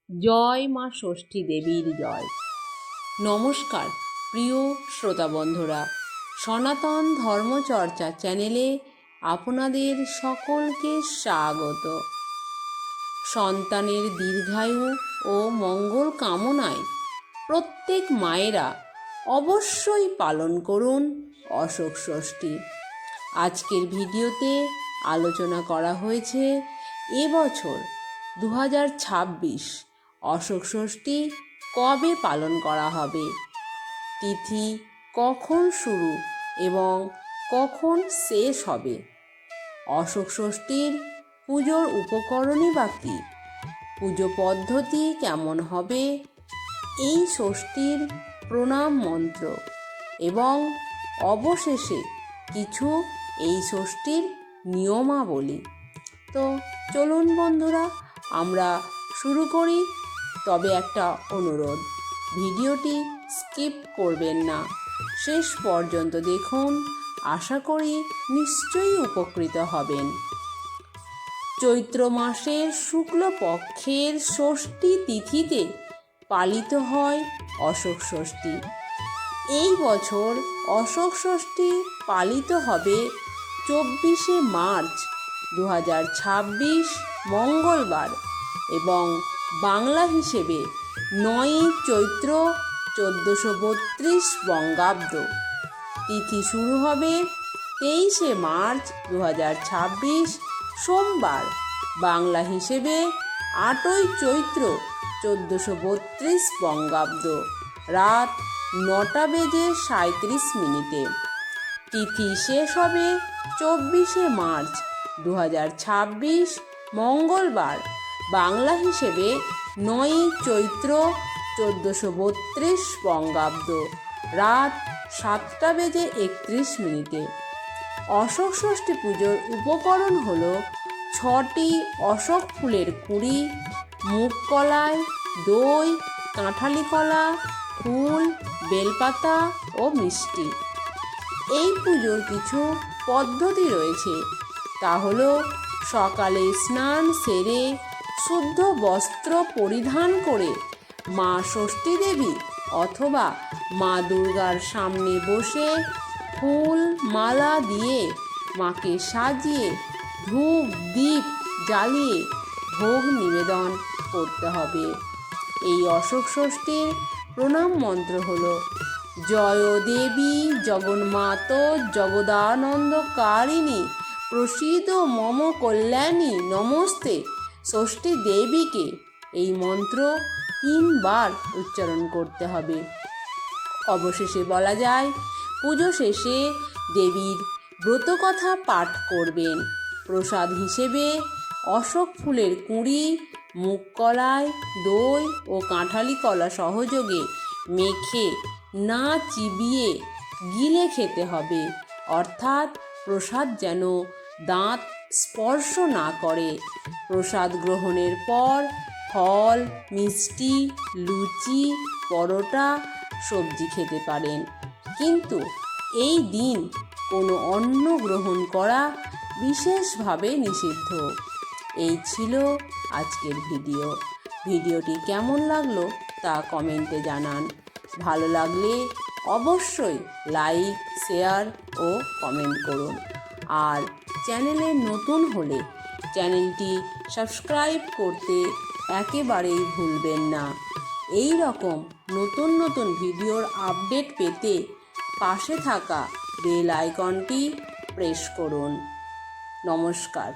জয় মা ষষ্ঠী দেবীর জয়। নমস্কার প্রিয় শ্রোতা বন্ধুরা, সনাতন ধর্মচর্চা চ্যানেলে আপনাদের সকলকে স্বাগত। সন্তানের দীর্ঘায়ু ও মঙ্গল কামনায় প্রত্যেক মায়েরা অবশ্যই পালন করুন অশোক ষষ্ঠী। আজকের ভিডিওতে আলোচনা করা হয়েছে এবছর 2026 অশোক ষষ্ঠী কবে পালন করা হবে, তিথি কখন শুরু এবং কখন শেষ হবে, অশোক ষষ্ঠীর পুজোর উপকরণই বা কী, পুজো পদ্ধতি কেমন হবে, এই ষষ্ঠীর প্রণাম মন্ত্র এবং অবশেষে কিছু এই ষষ্ঠীর নিয়মাবলী। তো চলুন বন্ধুরা, আমরা শুরু করি। তবে একটা অনুরোধ, ভিডিওটি স্কিপ করবেন না, শেষ পর্যন্ত দেখুন, আশা করি নিশ্চয়ই উপকৃত হবেন। চৈত্র মাসের শুক্লপক্ষের ষষ্ঠী তিথিতে পালিত হয় অশোক ষষ্ঠী। এই বছর অশোক ষষ্ঠী পালিত হবে 24শে মার্চ 2026 মঙ্গলবার এবং বাংলা হিসেবে 9ই চৈত্র 1432 বঙ্গাব্দ। তিথি শুরু হবে 23শে মার্চ 2026 সোমবার, বাংলা হিসেবে 8ই চৈত্র 1432 বঙ্গাব্দ, রাত 9:37। তিথি শেষ হবে 24শে মার্চ 2026 মঙ্গলবার, বাংলা হিসেবে 9ই চৈত্র 1432 বঙ্গাব্দ, রাত 7:31। অশোক ষষ্ঠী পুজোর উপকরণ হল 6টি অশোক ফুলের কুঁড়ি, মুগ কলাই, দই, কাঁঠালি কলা, ফুল, বেলপাতা ও মিষ্টি। এই পুজোর কিছু পদ্ধতি রয়েছে, তা হলো সকালে স্নান সেরে শুদ্ধ বস্ত্র পরিধান করে মা ষষ্ঠী দেবী অথবা মা দুর্গার সামনে বসে ফুল মালা দিয়ে মাকে সাজিয়ে ধূপ দ্বীপ জ্বালিয়ে ভোগ নিবেদন করতে হবে। এই অশোক ষষ্ঠীর প্রণাম মন্ত্র হলো জয় দেবী জগন্মাত জগদানন্দকারিণী প্রসীদ মম কল্যাণী নমস্তে ষষ্ঠী দেবীকে। এই মন্ত্র 3 বার উচ্চারণ করতে হবে। অবশেষে বলা যায়, পুজো শেষে দেবীর ব্রতকথা পাঠ করবেন। প্রসাদ হিসেবে অশোক ফুলের কুঁড়ি, মুগ কলাই, দই ও কাঁঠালি কলা সহযোগে মেখে না চিবিয়ে গিলে খেতে হবে, অর্থাৎ প্রসাদ যেন দাঁত স্পর্শ না করে। প্রসাদ গ্রহণের পর ফল, মিষ্টি, লুচি, পরোটা, সবজি খেতে পারেন, কিন্তু এই দিন কোনো অন্ন গ্রহণ করা বিশেষভাবে নিষিদ্ধ। এই ছিল আজকের ভিডিওটি কেমন লাগলো তা কমেন্টে জানান। ভালো লাগলে অবশ্যই লাইক, শেয়ার ও কমেন্ট করুন। আর চ্যানেলে নতুন হলে চ্যানেলটি সাবস্ক্রাইব করতে একেবারেই ভুলবেন না। এই রকম নতুন নতুন ভিডিওর আপডেট পেতে পাশে থাকা বেল আইকনটি প্রেস করুন। নমস্কার।